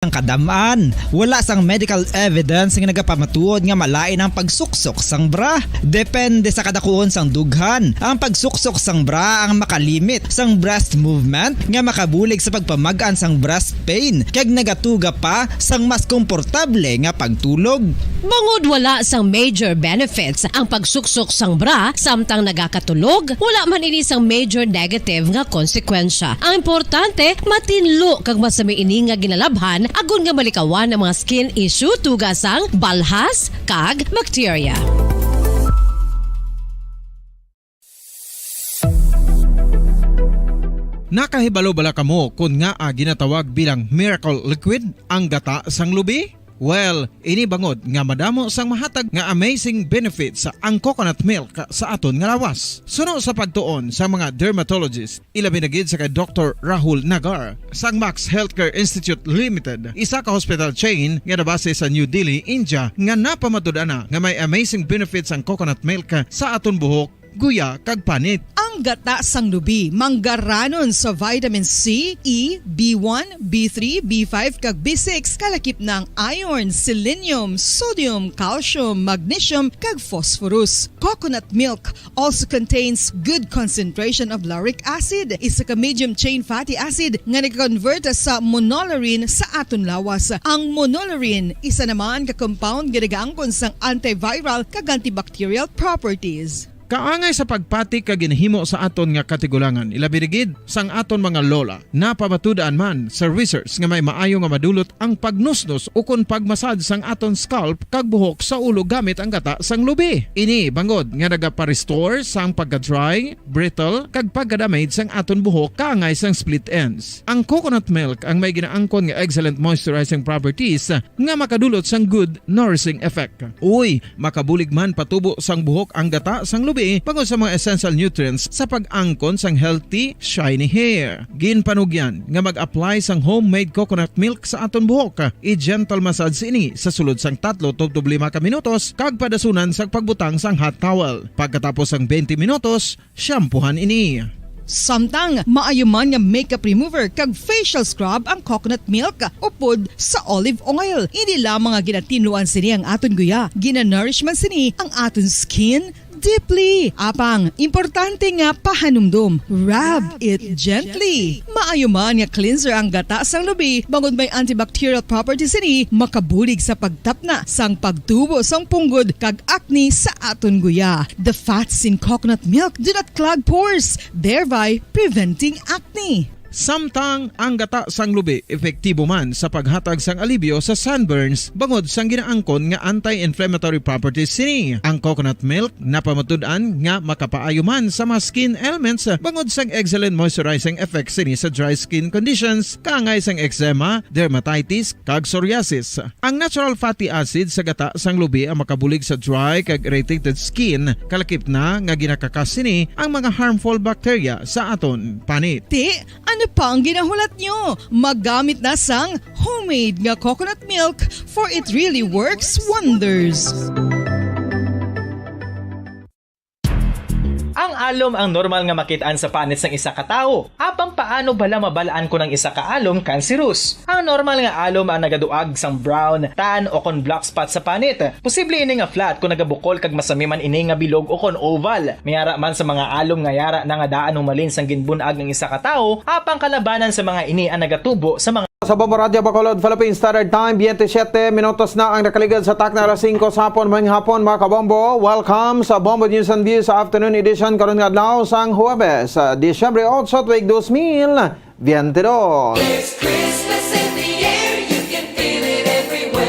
ang kadamaan. Wala sang medical evidence nga nagapamatuod nga malain ang pagsuksok sang bra. Depende sa kadakuon sang dughan. Ang pagsuksok sang bra ang makalimit sang breast movement nga makabulig sa pagpamagaan sang breast pain kag nagatuga pa sang mas komportable nga pagtulog. Bangod wala sang major benefits ang pagsuksok sang bra samtang nagakatulog, wala man ini sang major negative nga konsekwensya. Ang importante, matinlo kag masami ini nga ginalabhan agon nga malikawan ang mga skin issue tugasang balhas kag bacteria. Nakahibalo bala kamo kung nga ginatawag bilang miracle liquid ang gata sang lubi? Well, ini bangod nga madamo sang mahatag nga amazing benefits sa ang coconut milk sa aton nga lawas. Suno sa pagtuon sa mga dermatologist, ilabi na gid sa kay Dr. Rahul Nagar sang Max Healthcare Institute Limited, isa ka hospital chain nga nabase sa New Delhi, India, nga napamatud-ana nga may amazing benefits ang coconut milk sa aton buhok, guya kag panit. Ang gata sang lubi manggaranon sa vitamin C, E, B1, B3, B5 kag B6 kalakip ng iron, selenium, sodium, calcium, magnesium kag phosphorus. Coconut milk also contains good concentration of lauric acid, isa ka medium chain fatty acid nga nag-convert sa monolaurin sa aton lawas. Ang monolaurin isa naman ka compound nga nagaangkon sang antiviral kag antibacterial properties. Kaangay sa pagpati kag ginhimo sa aton nga katigulangan, ilabirigid sang aton mga lola, napamatudaan man sa research nga may maayo nga madulot ang pagnusnos o kon pagmasad sang aton scalp kag buhok sa ulo gamit ang gata sang lubi. Ini bangod nga nagapa-restore sang pagka-dry, brittle kag pagka-damage sang aton buhok kaangay sang split ends. Ang coconut milk ang may ginaangkon nga excellent moisturizing properties nga makadulot sang good nourishing effect. Uy, makabulig man patubo sang buhok ang gata sang lubi pagod sa mga essential nutrients sa pag-angkon sang healthy, shiny hair. Ginpanugyan nga mag-apply sang homemade coconut milk sa aton buhok. I-gentle massage ini sa sulod sang 3 to 5 ka minutos kag padasunan sa pagbutang sang hot towel. Pagkatapos sang 20 minutos, shampoohan ini. Samtang maayuman nga makeup remover kag facial scrub ang coconut milk upod sa olive oil. Hindi lamang nga ginatinluan sini ang aton guya, ginanourishman sini ang aton skin deeply. Apang, importante nga pahanumdum. Rub it gently. Maayuman nga cleanser ang gata sang lubi, bangod may antibacterial properties ini, makabulig sa pagtapna sang pagtubo sang punggod kag acne sa aton guya. The fats in coconut milk do not clog pores, thereby preventing acne. Samtang ang gata sang lubi epektibo man sa paghatag sang alibyo sa sunburns bangod sang ginaangkon nga anti-inflammatory properties sini. Ang coconut milk napamatud-an nga makapaayo man sa mga skin ailments bangod sang excellent moisturizing effects sini sa dry skin conditions kaangay sang eczema, dermatitis kag psoriasis. Ang natural fatty acid sa gata sang lubi ang makabulig sa dry kag irritated skin kalakip na nga ginakakas sini ang mga harmful bacteria sa aton panit. Ano pa ang ginahulat nyo? Maggamit na sang homemade nga coconut milk for it really works wonders. Ang alom ang normal nga makitaan sa panit sang isa ka tawo. Apang paano bala mabalaan ko ng isa ka alom cancerous? Ang normal nga alom ang nagaduag sang brown, tan o kon black spot sa panit. Posible ini nga flat kung nagabukol kag masami man ini nga bilog o kon oval. Mayara man sa mga alom nga yara na nga daan humalin sang ginbunag ng isa ka tawo, apang kalabanan sa mga ini ang nagatubo sa mga sa Bombo Radio Bacolod, Philippine Standard Time, 27 minutos na ang nakaligad sa tak na alas 5 sa hapon, mga hapon mga kabombo. Welcome sa Bombo News and Views sa afternoon edition karon nga adlaw sang Huwebes, Disyembre 8, tuig 2022. It's Christmas in the air, you can feel it everywhere.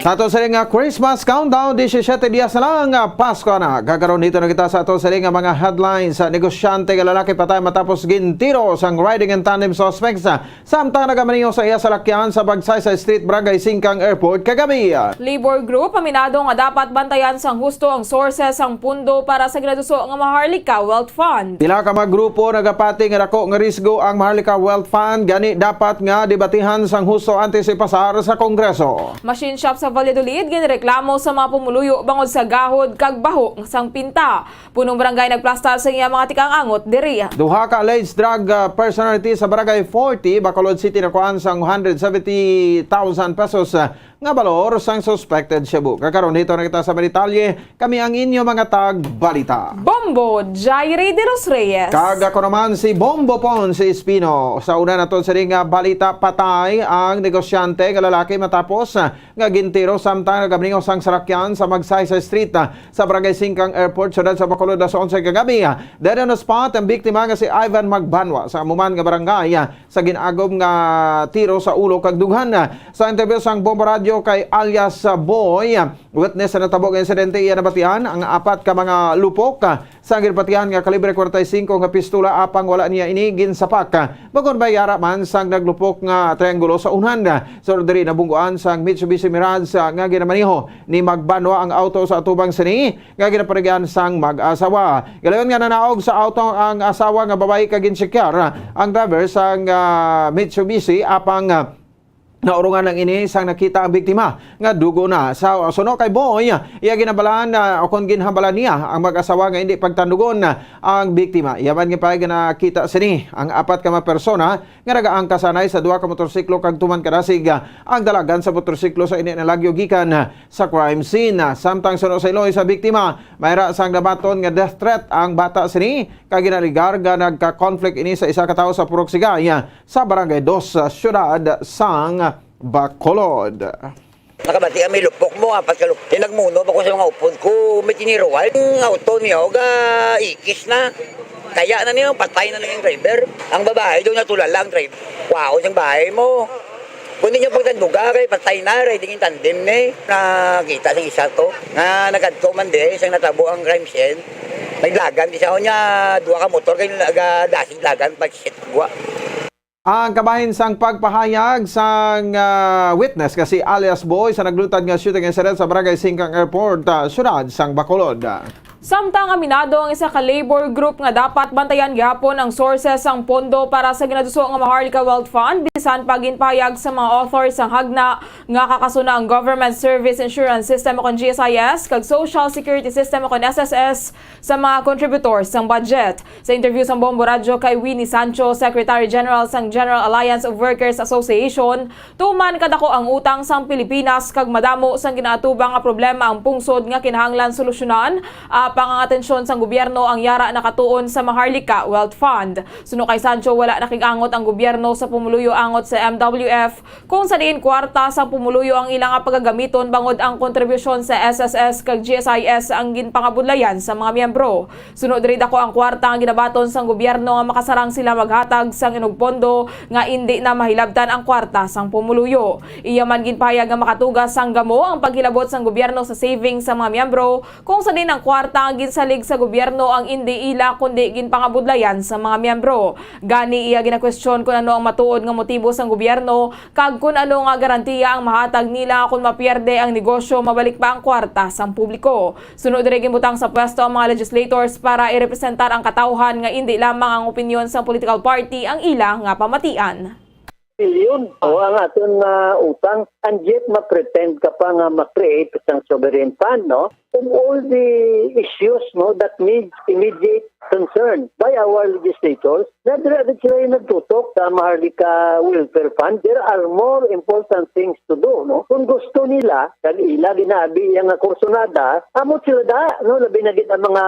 Sa ato sa nga Christmas countdown, 17 dias na lang Pasko na. Gagaroon dito na kita sa ato sa nga mga headlines. Negosyante nga lalaki patay matapos gintiro sang riding and tandem suspects. Samtang nagamaniyo sa iya salakyan sa Bagsaysay Street, Barangay Singkang Airport kagabi. Labor Group aminado nga dapat bantayan sang husto ang sources sang pundo para sa ginaduso nga Maharlika Wealth Fund. Pila ka mga grupo nagapati nga dako nga risgo ang Maharlika Wealth Fund, gani dapat nga debatihan sang husto antes ipasar sa Kongreso. Machine shop sa Valladolid ginreklamo sa mga pumuluyo bangod sa gahod kag baho sang pinta. Punong barangay nagplasta sa iya mga tikang angot diri. Duha ka alleged drug personality sa Barangay 40, Bacolod City na kuan sang 170,000 pesos nga balor sang suspected shabu. Kakaroon dito na kita sa Maritalye, kami ang inyo mga tag-balita. Bombo, Jairi de los Reyes. Kag ako naman si Bombo Pon si Espino. Sa una na to sa ring balita, patay ang negosyante nga lalaki matapos nga gintiro samtang nagabningaw sang sarakyan sa Magsaysay Street sa Barangay Singkang Airport, syudad sa Bacolod, alas 11 kagabi. Dead on the spot ang biktima nga si Ivan Magbanwa sa amuman nga barangay sa ginagom nga tiro sa ulo kag dughan. Sa interview sang Bombo Radio kay alias Boy, witness na natabog ang insidente, iya nabatian ang apat ka mga lupok sa ginbatian nga kalibre 45 nga pistola apang wala niya inigin sa pak. Bagon bayara man sang naglupok nga triangulo sa unhan. So diri nabungguan sang Mitsubishi Mirage nga ginamaniho ni Magbanwa ang auto sa atubang sini nga ginaparigyan sang mag-asawa. Galayon nga nanaog sa auto ang asawa nga babae kag insekyar ang driver sang Mitsubishi apang naurungan ng ini sang nakita ang biktima nga dugo na sa suno kay Boy. Iya ginabalaan na kung ginhambalan niya ang mag-asawa nga hindi pagtandugon ang biktima. Yaman nga pay nakita sini ang apat ka mga persona nga nagaang kasanay sa duha ka motorsiklo kag tuman kadasig ang dalagan sa motorsiklo sa ini nalagyo gikan sa crime scene. Samtang suno sa iloy sa biktima, mayra sang nabaton nga death threat ang bata sini kag ginaligar nga nagka-conflict ini sa isa ka tawo sa Purok Sigay sa Barangay 2 sa syudad sang Bacolod. Nakabati kami lupok mo, apat ka lupok. Tinagmuno pa ko sa mga upod ko, may tiniruwal. Ang auto niya, ikis na. Kaya na niya, patay na yung driver. Ang babae doon natulala ang driver. Wow, siyang bahay mo. Kung hindi niya pagtanduga, kay patay na, riding yung tandem ni. Nakita siyang isa to. Na nagkadto man din, siyang natabo ang crime scene. Naglagan, di siya ako niya, duwa ka motor, kaya dasig lagan, pag-shit gwa. Ang kabahin sang pagpahayag sang witness kasi alias Boy sa naglutad nga shooting incident sa Barangay Singkang Airport, syudad sang Bacolod. Samtang aminado ang isa ka labor group nga dapat bantayan gihapon ang sources sang pondo para sa ginaduso nga Maharlika Wealth Fund bisan paginpayag sa mga authors sang hagna nga kakasuna ang Government Service Insurance System o kon GSIS kag Social Security System o kon SSS sa mga contributors sang budget. Sa interview sang Bombo Radio kay Winnie Sancho, Secretary General sang General Alliance of Workers Association, tuman kadako ang utang sang Pilipinas kag madamo sang ginaatubang nga problema ang pungsod nga kinahanglan solusyonan pangangatensyon sang gobyerno ang yara nakatuon sa Maharlika Wealth Fund. Suno kay Sancho, wala nakigangot ang gobyerno sa pumuluyo angot sa MWF kung sa diin kwarta sa pumuluyo ang ilang pagagamiton bangod ang kontribusyon sa SSS kag GSIS ang ginpangabudlayan sa mga miyembro. Suno diri dako ang kwarta ang ginabaton sang gobyerno nga makasarang sila maghatag sang inog pondo nga hindi na mahilabtan ang kwarta sang pumuluyo. Iya man ginpahayag nga makatugas sang gamo ang paghilabot sang gobyerno sa savings sa mga miyembro kung sa diin ang kwarta ang ginsalig sa gobyerno ang hindi ila kundi ginpangabudlayan sa mga miyembro. Gani iya gina-question kung ano ang matuod nga motibo sang gobyerno kag kung ano nga garantiya ang mahatag nila kung mapierde ang negosyo mabalik pa ang kwarta sang publiko. Sunod diri gibutang sa pwesto ang mga legislators para irepresentar ang katawhan nga hindi lamang ang opinyon sa political party ang ila nga pamatian. Bilyon o ang aton utang and yet ma-pretend ka pa nga ma-create isang sovereign fund, no? And all the issues, no, that need immediate concern by our legislators, na sila yung nagtutok sa Maharlika Welfare Fund. There are more important things to do, no? Kung gusto nila, kag ila ginabi yung kursunada, amot sila da, no? Labi na ang mga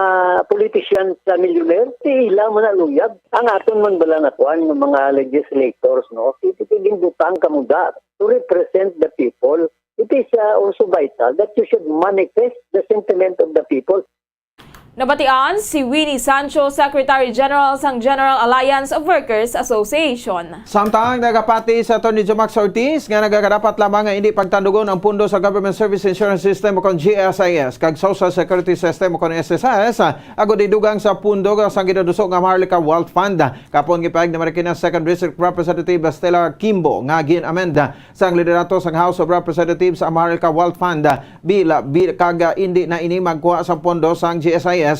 politicians sa millionaire, si ila mo na luyag. Ang aton man balangatwan ng mga legislators, no? Titiging butang kamuda to represent the people. It is also vital that you should manifest the sentiment of the people. Nabatian si Winnie Sancho, Secretary General sang General Alliance of Workers Association. Samtang nagapati sa Atty. Jomax Ortiz nga nagakadapat lamang nga hindi pagtandugon ang pundo sa Government Service Insurance System o kon GSIS kag Social Security System o kon SSS agod idugang sa pundo sa ginaduso nga Maharlika Wealth Fund. Kapon gipahayag na Marikina 2nd District Representative Stella Kimbo nga ginamenda sang liderato sang House of Representatives sa Maharlika Wealth Fund bila kag hindi na ini magkuha sa pundo sang GSIS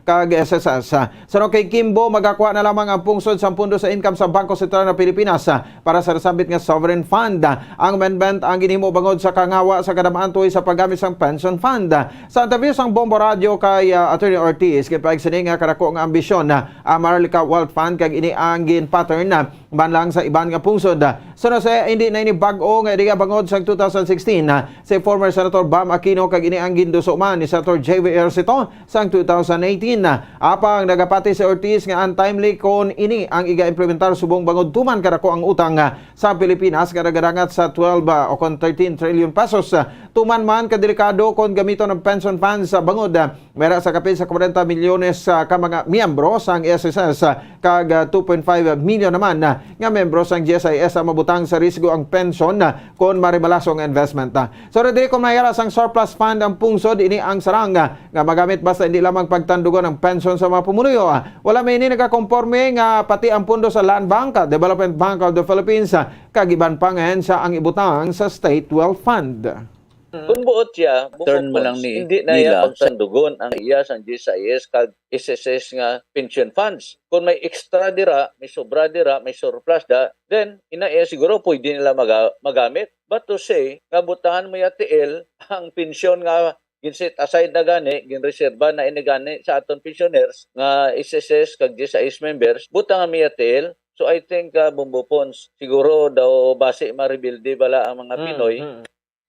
kag SSS. So kay Kimbo magakuha na lamang ang pungsod sa pundo sa income sa Bangko Sentral ng Pilipinas para sa nasabit nga sovereign fund. Ang amendment ang ginhimo bangod sa kangawa sa kadamaan tuig sa paggamit sang pension fund. Sa interview sang Bombo Radio kay Attorney Ortiz kay paigsining nga kadako nga ambisyon na Maharlika Wealth Fund kag ini ang pattern na banlang sa iban nga pungsod. So sa hindi na ini bag-o nga diga bangod sang 2016 si former Senator Bam Aquino kag ini ang ginduso man ni Senator J.V. Ejercito sang 2018. Apang nagapati si Ortiz nga untimely kon ini ang iga-implementar subong bangod tuman kadako ang utang sa Pilipinas kadagarangat sa 12 o kon 13 trillion pesos. Tuman man kadelikado kon gamiton ng pension funds sa bangod mera sa kapit sa 40 milyones ka mga miyembro sang SSS kag 2.5 million naman nga membro sang GSIS ang mabutang sa risgo ang pension kon maribalasong investment. So diri kon mayara sang surplus fund ang pungsod ini ang sarang nga magamit basta hindi lamang pagtandugon ang pension sa mga pumunuyo. Wala may ini nagakonforme nga pati ang pundo sa Land Bank, Development Bank of the Philippines kag iban pangen sa ang ibutang sa State Wealth Fund. Kung buot siya, Turn mo lang hindi na nila yan pagsandugon ang iya sa GSIS kag SSS nga pension funds. Kung may extra dira, may sobra dira, may surplus da, then iya siguro pwede nila magamit. But to say, nga butahan mo ya TL, ang pensyon nga ginset aside na gani, ginreserba na inigani sa aton pensioners nga SSS kag GSIS members, butangan mo ya TL. So I think Bumbo Pons, siguro daw base ma-rebuildi bala ang mga Pinoy.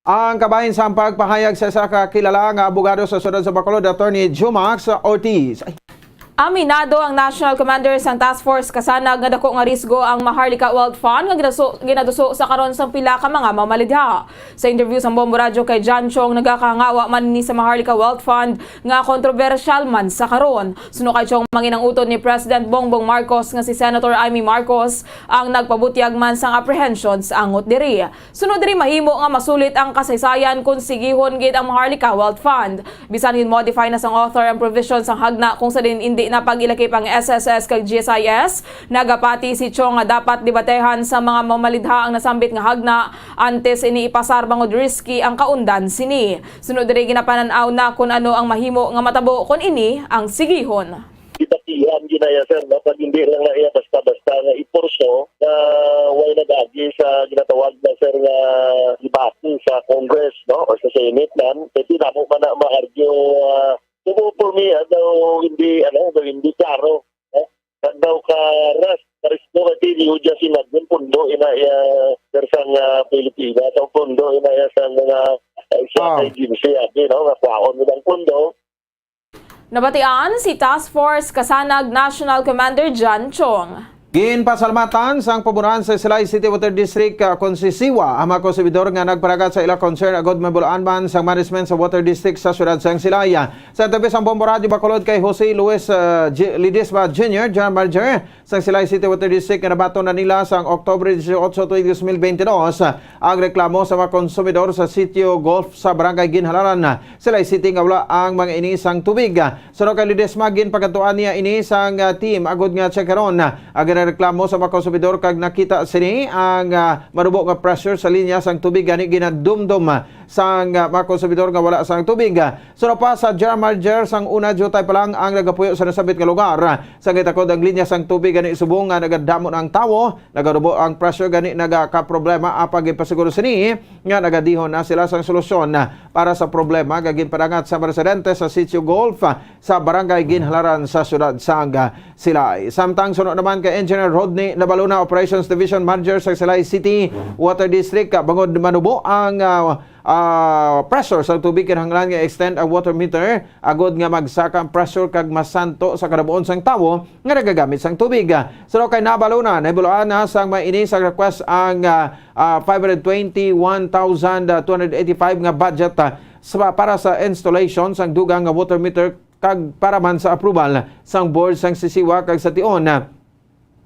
Ang kabahin sa pagpahayag sa isa kakilala nga abogado sa Sudad sa Bacolod, Attorney Jumax Ortiz. Aminado ang National Commander sang Task Force kasanag nga dako nga risgo ang Maharlika Wealth Fund nga ginaduso sa karon sang pila ka mga mamalidha. Sa interview sa Bombo Radio kay John Chong nagakangawa man ni sa Maharlika Wealth Fund nga kontrobersyal man sa karon. Suno kay Chong manginang uton ni President Bongbong Marcos nga si Senator Amy Marcos ang nagpabutyag man sang apprehensions angot diri. Sunod diri mahimo nga masulit ang kasaysayan kung sigihon gid ang Maharlika Wealth Fund. Bisan modify na sang author ang provisions sang hagna kung sa din hindi na pag-ilakip ang SSS kag GSIS, nagapati si Chong nga dapat debatehan sa mga mamalidha ang nasambit nga hagna antes ini ipasar bangod risky ang kaundan sini. Sunod diri ginapanan-aw na kung ano ang mahimo nga matabo kun ini ang sigihon. Kitatihan ginaya sir, no? Pag hindi lang na iya basta-basta nga iporso na way nagagi sa ginatawag na sir nga debate sa Congress, no? O sa Senate nan, pwede na mo man na ma-argue for me, hindi klaro. Daw ka ras, karismo ka tili, udya sinagin, pundo, versang Pilipinas, o pundo, sa mga isa agency, nga kwaon mo ng pundo. Nabatian si Task Force kasanag National Commander John Chong. Ginpasalamatan sang paboran sa Silay City Water District konsesiwa ang mga konsumidor nga nagparagat sa ila concern agod mabulaan man sang management sa Water District sa syudad sang Silaya. Sa tabi sang Bombo Radio Bacolod kay Jose Luis Lidisma Jr., General Manager sang Silay City Water District nga nabato na nila sang Oktubre 18, 2022 ang reklamo sa mga konsumidor sa sitio Golf sa Barangay Ginhalaran, Silay City nga wala ang mga inisang tubig. Sunod kay Lidisma ginpagatuan niya inisang team agod nga checkeron reklamo sa mga konsumidor kag nakita sini ang marubo nga pressure sa linya sang tubig gani ginadumdum sang mga konsumidor nga wala sang tubig. Sunod pa sa General Manager sang una jutay pa lang ang nagapuyo sa nasabit nga lugar sa gitakod ang linya sang tubig gani subong nga nagadamon ang tawo, nagarubo ang pressure gani nagaka-problema apag ipasiguro sini nga nagadihon na sila sang solusyon para sa problema gagin padangat sa residente sa sitio Golf sa Barangay Ginhalaran sa syudad sang Silay. Samtang sunod naman kay Engineer Rodney Nabaluna, Operations Division Manager sa Silay City Water District, bangod manubo ang pressure sa tubig kinahanglan nga extend ang water meter agod nga magsaka ang pressure kag masanto sa kadabuon sang tawo nga nagagamit sang tubig. So kay Nabaluna nahibuloan na sang maini sa request ang 521,285 nga budget para sa installation sang dugang nga water meter kag para man sa approval sang board sang sisiwa kag sa tion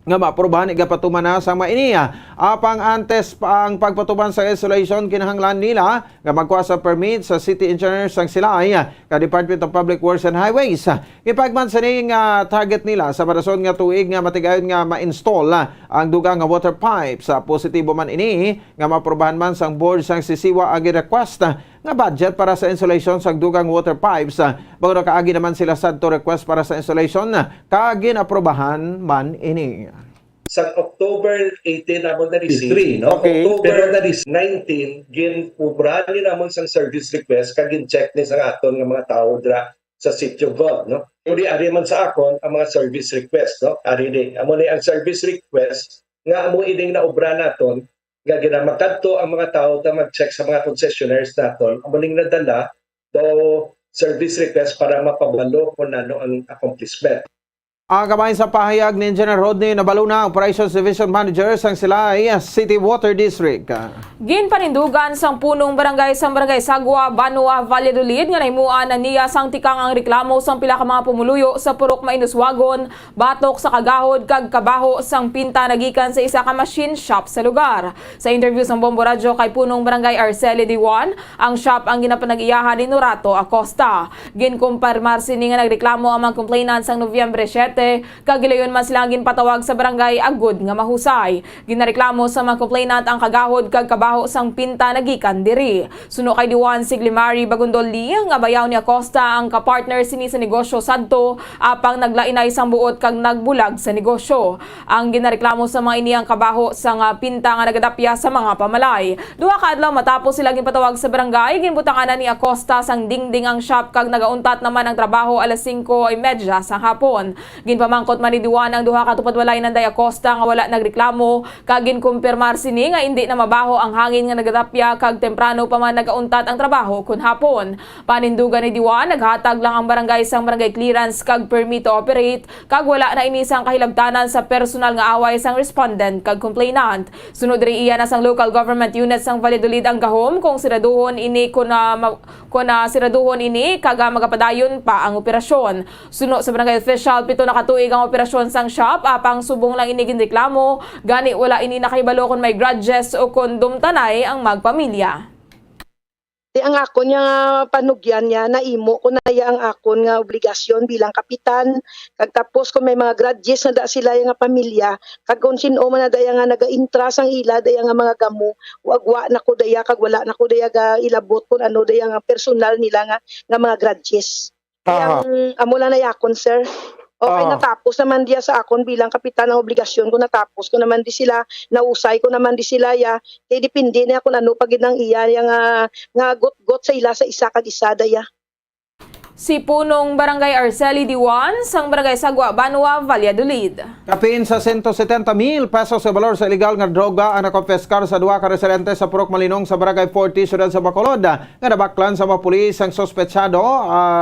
nga maaprubahan igapatuman na sa mainiya. Apang antes pa ang pagpatuman sa installation kinahanglan nila nga magkuha sa permit sa City Engineer sang Silay ka Department of Public Works and Highways. Ipagman sa ning target nila sa parason nga tuig nga matigayon nga ma-install ang dugang nga water pipe. Sa positibo man ini nga maaprubahan man sang board sang sisiwa ang request nga budget para sa installation sa dugang water pipes. Bago kaagi naman sila sadto request para sa installation kaagin aprobahan man ini. Sa October 18 namon na 3, no? Okay. October na 19 gin ubrani namon sang service request kag gin-check ni sa aton nga mga tawo dra sa sitio God, no? Uri ari man sa akon ang mga service request, no? Ari ni amo ni ang service request nga amo ining na obra naton nga ginamakadto ang mga tawo ta mag-check sa mga concessionaires naton. Amo ning nadala do service request para mapabalo kung ano ang accomplishment. Ang kabahin sa pahayag ni Engineer Rodney Nabaluna, Operations Division Manager sang Silay City Water District. Ginpanindugan sang punong barangay sang barangay Sagwa, Banua, Valladolid nga nahimuan na niya sang tikang ang reklamo sang pila ka mga pumuluyo sa Purok Mainuswagon, batok sa kagahod kag kabaho sang pinta nagikan sa isa ka machine shop sa lugar. Sa interview sang Bombo Radio kay punong barangay Arceli Diwan, ang shop ang ginapanag-iyahan ni Norato Acosta. Ginkumpirmar sini nga nagreklamo ang mga complainant sang Nobyembre 7 kagilayon man sila ginpatawag sa barangay agud nga mahusay. Ginareklamo sa mga complainant ang kagahod kag kabaho sang pinta nagikan diri. Suno kay Diwan Siglimari Bagundoli nga bayaw ni Acosta ang kapartner sini sa negosyo sadto apang naglainay sang buot kag nagbulag sa negosyo. Ang ginareklamo sa mga ini ang kabaho sang pinta nga nagadapya sa mga pamalay. Duha ka adlaw matapos sila ginpatawag sa barangay, ginbutangan ni Acosta sang dingding ang shop kag nagauntat naman ang trabaho alas 5:30 sa hapon. Ginpamangkot man ni Diwan ang duha ka tupadwalay ng Day Acosta nga wala nagreklamo kag ginkumpirmar sini nga hindi na mabaho ang hangin nga nagadapya kag temprano pa man nagauntat ang trabaho kun hapon. Panindugan ni Diwan naghatag lang ang barangay sang barangay clearance kag permit to operate kag wala na inisang kahilabtanan sa personal nga away sang respondent kag complainant. Sunod ri iya na sang local government unit sang Valladolid ang gahom kung siraduhon ini siraduhon ini kag magapadayon pa ang operasyon. Suno sa barangay official pito na katuig ang operasyon sang shop apang subong lang ini ginreklamo gani wala ini nakahibalo kon may grudges o kon dumtanay ang magpamilya. Ang akon nga panugyan niya naimo ko na ang akon nga obligasyon bilang kapitan kag tapos kung may mga grudges na da sila nga pamilya kag kung sino man na daya nga naga-intra sang ila daya nga mga gamo wagwa na ko daya kag wala na ko daya ga ilabot kun ano daya nga personal nila nga mga grudges. Yang amo lang na yakon sir. Okay, natapos naman diya sa akon bilang kapitan ng obligasyon ko, natapos ko naman di sila, nausay ko naman di sila ya, kaya dipindi na kung ano pagid ng iya nga got-got sa ila sa isa kag isa daya. Si punong barangay Arceli Diwan sang barangay Sagwa, Banua, Valladolid. Kapin sa 170,000 pesos sa valor sa illegal nga droga ang nakonfiskar sa duha ka residente sa Purok Malinong sa barangay 40 siyudad sa Bacolod. Nga nabaklan sa mga pulis ang sospetsado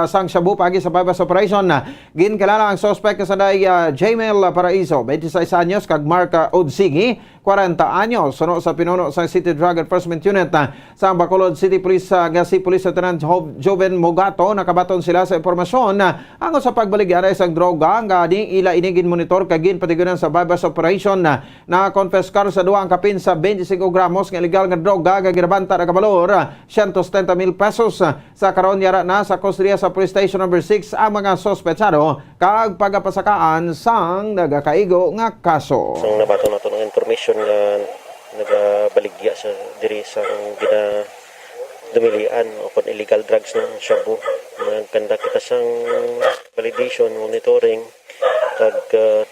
sang Shabu pagi sa bypass operation. Ginkilala ang sospek sa day Jamel Paraiso, 26 anyos kag Mark Odsigi, 40 anyos. Suno sa pinuno sa City Drug Enforcement Unit sa Bacolod City Police nga si Police Lieutenant Joven Mogato nakabaton sila sa impormasyon ang sa pagbaligyan sa droga nga di ila inigin monitor kagin patigunan sa bypass operation na konfiskar sa duha ang kapin sa 25 gramos nga illegal nga droga nga ginabanta na kabalor 170,000 pesos. Sa karon yara na sa kustodiya sa Police Station number 6 ang mga sospetsado kag pagapasakaan sang nagakaigo nga kaso. Sang nabato nato ng information nga nagabaligya sa diri sa gina dumilian o kon illegal drugs ng Shabu. Nagkanda kita sang validation, monitoring, kag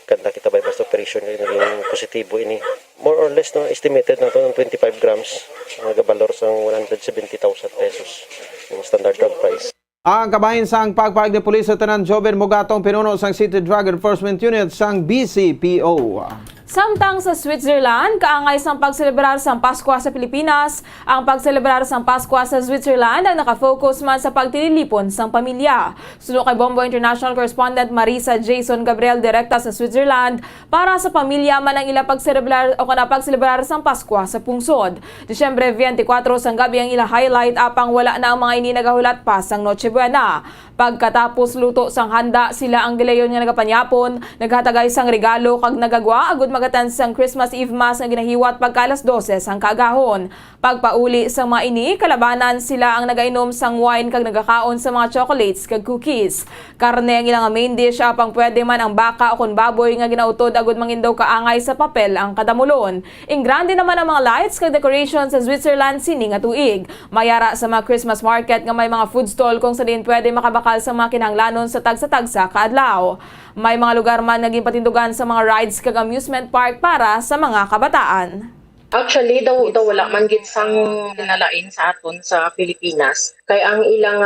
kanda kita bypass operation naging positibo ini. More or less no estimated na to ng 25 grams nagabalor sang 170,000 pesos yung standard drug price. Ang kabahin sang pagpahig ni Police Lieutenant Joven Mogatong pinuno sang City Drug Enforcement Unit sang BCPO. Samtang sa Switzerland, kaangay sang pagselebrar sang Pasko sa Pilipinas, ang pagselebrar sang Pasko sa Switzerland ang nakafocus man sa pagtililipon sang pamilya. Suno kay Bombo International Correspondent Marisa Jason Gabriel direkta sa Switzerland, para sa pamilya man ang ila pagselebrar o pagselebrar sang Pasko sa pungsod. Disyembre 24 sang gabi ang ila highlight apang wala na ang mga ini nagahulat pa sang Noche Buena. Pagkatapos luto sang handa, sila ang gilayon nga nagapanyapon, naghatagay sang regalo kag nagagwa agud magatan sang Christmas Eve Mass nga ginahiwat pagka alas 12 sang kaagahon. Pagpauli sang mga ini, kalabanan sila ang nagainom sang wine kag nagakaon sa mga chocolates kag cookies. Karne ang ilang main dish apang pwede man ang baka o kun baboy nga ginautod agud mangindaw kaangay sa papel ang kadamulon. Ingrande naman ang mga lights kag decorations sa Switzerland sini nga tuig. Mayara sa mga Christmas market nga may mga food stall kung sa din pwede makabakal sa mga kinahanglanon sa tagsa-tagsa kaadlaw. May mga lugar man naging patindugan sa mga rides kag amusement park para sa mga kabataan. Actually, daw wala man gid sang kinalain sa aton sa Pilipinas. Kay ang ilang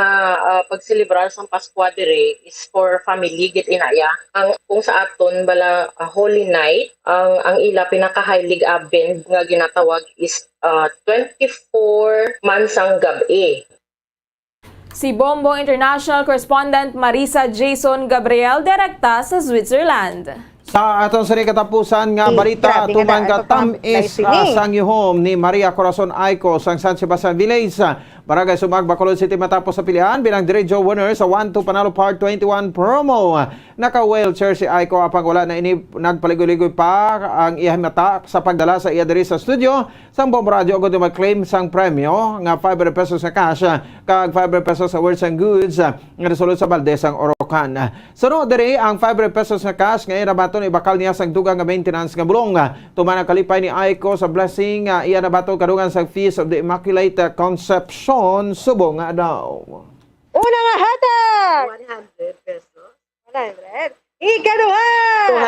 pagselebrar sang Pasko dire is for family gid inaya. Ang kung sa aton bala Holy Night, ang ila pinaka-highlig abend nga ginatawag is 24 man sang gabi. Si Bombo International Correspondent Marisa Jason Gabriel direkta sa Switzerland. Sa atong sari katapusan nga balita tumang ka tamis sang yuhom ni Maria Corazon Aiko sang San Sebastian Village Barangay Sumag, Bacolod City matapos sa pilihan bilang diretso winner sa 1-2 Panalo Part 21 promo. Naka-wheelchair si Aiko apang wala na ini nagpaligoy-ligoy pa ang iyang mata sa pagdala sa iya diri sa studio. Sang Bombo Radio agad mag-claim sang premyo nga 500 pesos sa cash kag 500 pesos sa words and goods nga resulod sa Baldesang Orocan. Sunod diri ang 500 pesos sa cash nga irabaton ibakal niya sang dugang nga maintenance nga bulong. Tuman ang kalipay ni Aiko sa blessing iya nabaton kadungan sang Feast of the Immaculate Conception subong nga daw. Una nga hatag! 100 pesos. 100. Ikaduha!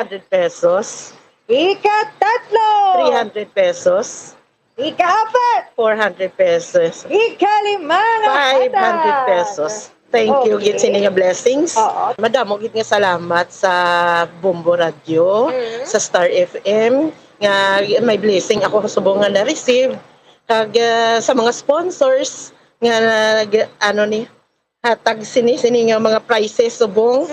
200 pesos. Ikatatlo! 300 pesos. Ikaapat! 400 pesos. Ikalima nga hatag! 500 pesos. Thank you, gid sa inyong blessings. Madamo gid nga salamat sa Bombo Radio, sa Star FM, nga may blessing ako subong nga na-receive. Kag sa mga sponsors nga hatag sini nga mga prizes subong.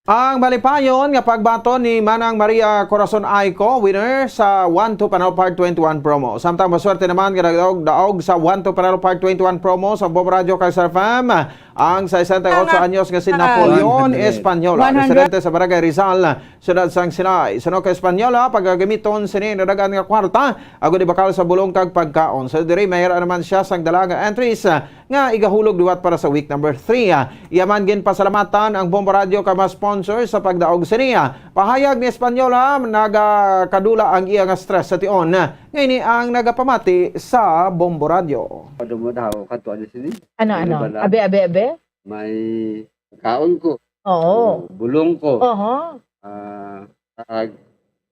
Ang malipayon nga pagbaton ni Manang Maria Corazon Aiko, winner sa 1-2 Panalo Part 21 promo. Samtang maswerte naman nga daog sa 1-2 Panalo Part 21 promo sa Bombo Radio kay Sir Fam, ang 68 anyos nga si Napoleon Espanyola, residente sa Barangay Rizal, Ciudad Sang Sinay. Sa ka Espanyola, pagagamiton sini nadagan nga kwarta, agud ibakal sa bulong kag pagkaon. Sa diri mayra naman siya sang dalaga entries nga igahulog duwat para sa week number 3. Iyaman gin pasalamatan ang Bombo Radio kay mga sponsor sa pagdaog siniya. Pahayag ni Espanyola nagakadula ang iya nga stress sa tion. Ngayon ang nagapamati sa Bombo Radio. Mo daw kadto sini. Ano? Abe. May kaon ko. Oo. Bulong ko. Oo.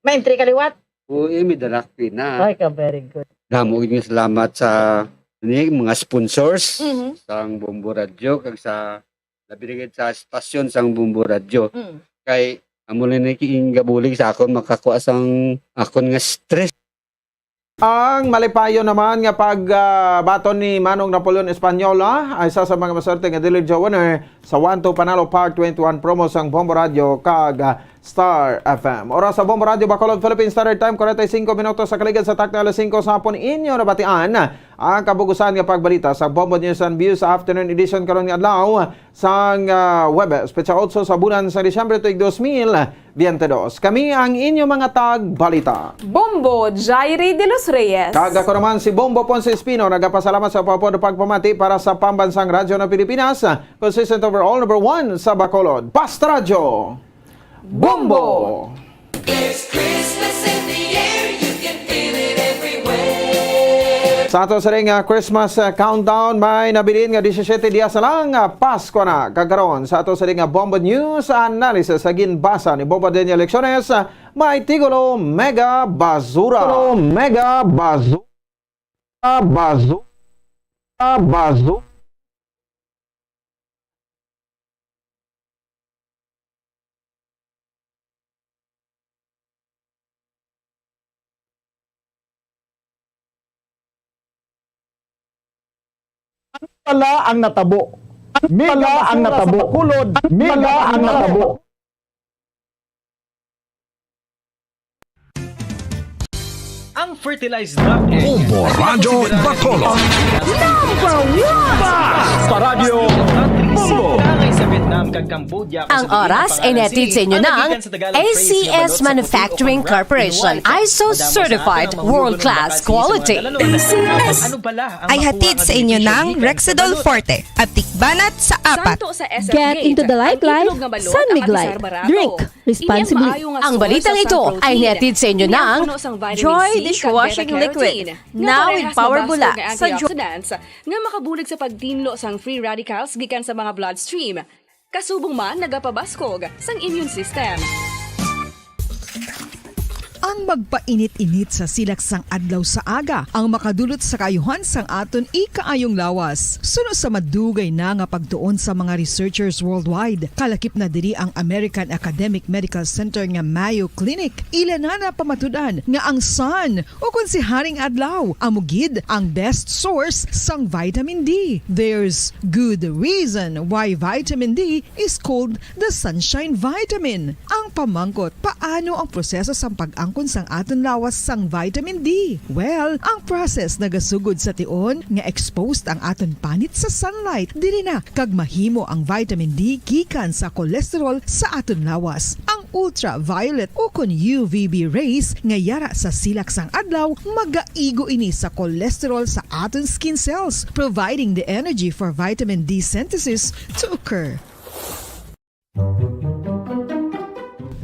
May entry kaliwat? Oo, may dalak na. Ay, very good. Damo gid salamat sa mga sponsors sang Bombo Radio kag sa nabirigid sa stasyon sang Bombo Radio. Kay amo na nakikingabulig sa akon makakuha sang akon nga stress. Ang malipayo naman nga pagbaton ni Manong Napoleon Espanyola ay isa sa mga maswerte nga diligent winner sa 1-2 Panalo Part 21 promo sang Bombo Radio kag Star FM. Oras sa Bombo Radio Bacolod Philippine Standard Time 45 minutos sa kaligid sa takna alas 5 sa hapon inyo nabatian ang kabugusan nga pagbalita sa Bombo News and Views sa afternoon edition karon nga adlaw sang Webes Petsa 8 sa bulan sa Disyembre tuig 2022. Kami ang inyo mga tagbalita. Bombo Jairi de los Reyes. Kag ako naman si Bombo Ponce Espino nagapasalamat sa papod pagpamati para sa pambansang radyo ng Pilipinas, consistent overall number 1 sa Bacolod. Basta Radyo Bombo! There's Christmas in the air, you can feel it everywhere. Sa ato sa ring Christmas countdown, may nabilin nga 17 dias na lang Pasko na kagaron. Sa ato sa ring Bombo News Analysis sa ginbasa ni Bombo Daniel Lecciones, may Tigulo Mega Basura. Mega Basura. Mega ang natabo. Mega ang natabo. Kulod. Mega ang natabo. Ang fertilized duck egg. Bombo Radio Bacolod. Number 1! Basta Radio Tangay sa Vietnam kag Cambodia. Ang oras ay netid sa inyo ng ACS Manufacturing Corporation, ISO Certified World Class Quality. Ano pala ang Ay hatid sa inyo ng Rexidol Forte at tikbanat sa apat. Get into the light San Miglite. Drink responsibly. Ang balitang ito ay netid sa inyo ng Joy Dishwashing Liquid. Now with Power Bula sa Joy. Nga makabulig sa pagtinlo sang free radicals gikan sa mga bloodstream. Kasubong man nagapabaskog sang immune system. Ang magpainit-init sa silaksang adlaw sa aga ang makadulot sa kayuhan sang aton ikaayong lawas. Suno sa madugay na nga pagtuon sa mga researchers worldwide, kalakip na diri ang American Academic Medical Center nga Mayo Clinic. Ilan na pamatudan nga ang sun o kung si Haring Adlaw amugid ang best source sang vitamin D. There's good reason why vitamin D is called the sunshine vitamin. Ang pamangkot, paano ang proseso sang pag-angkon sang aton lawas sang vitamin D? Well, ang process nagasugod sa tion nga exposed ang aton panit sa sunlight. Dili na kag mahimo ang vitamin D gikan sa cholesterol sa aton lawas. Ang ultraviolet o kon UVB rays nga yara sa silak sang adlaw magaigo ini sa cholesterol sa aton skin cells, providing the energy for vitamin D synthesis to occur.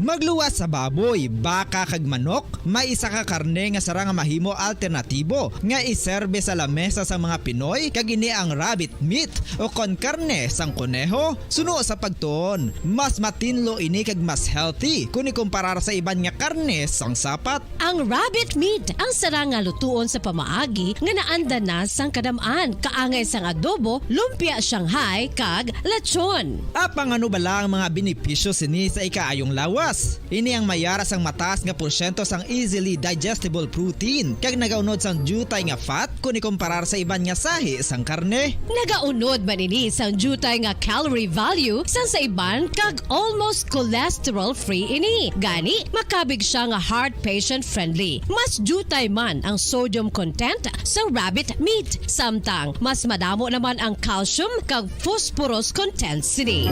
Magluwas sa baboy, baka kag manok, may isa ka karne nga sarang mahimo alternatibo nga iserbe sa lamesa sa mga Pinoy kag ini ang rabbit meat o kon karne sang kuneho. Suno sa pagtuon, mas matinlo ini kag mas healthy kung ikumparar sa iban nga karne sang sapat. Ang rabbit meat ang sarang nga lutuon sa pamaagi nga naanda na sang kadamaan, kaangay sang adobo, lumpia Shanghai kag lechon. Apang ano bala ang mga benepisyo sini sa ikaayong lawas? Ini ang mayara sang mataas nga porsyento sang easily digestible protein kag nagaunod sang jutay nga fat kung ikumparar sa iban nga sahi sang karne. Nagaunod man ini sang jutay nga calorie value sang sa iban kag almost cholesterol free ini. Gani makabig siya nga heart patient friendly. Mas jutay man ang sodium content sa rabbit meat, samtang mas madamo naman ang calcium kag phosphorus content sini.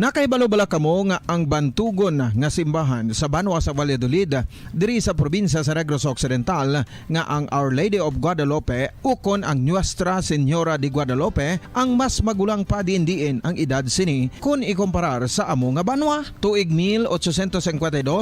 Nakaibalo-bala kamo nga ang bantugon nga simbahan sa Banwa sa Valladolid diri sa probinsya sa Negros Occidental nga ang Our Lady of Guadalupe ukon ang Nuestra Señora de Guadalupe ang mas magulang pa diin ang edad sini kung ikumparar sa amo nga banwa. Tuig 1852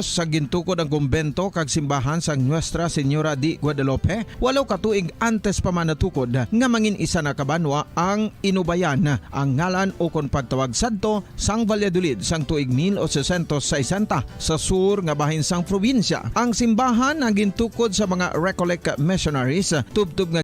sa gintukod ang kumbento kag simbahan sa Nuestra Señora de Guadalupe, walo ka tuig antes pa man natukod nga mangin isa na kabanwa ang inubayan ang ngalan ukon pagtawag sadto sang Valladolid sang tuig 1860 sa sur nga bahin sang probinsya. Ang simbahan ang gintukod sa mga Recollect missionaries tubtub nga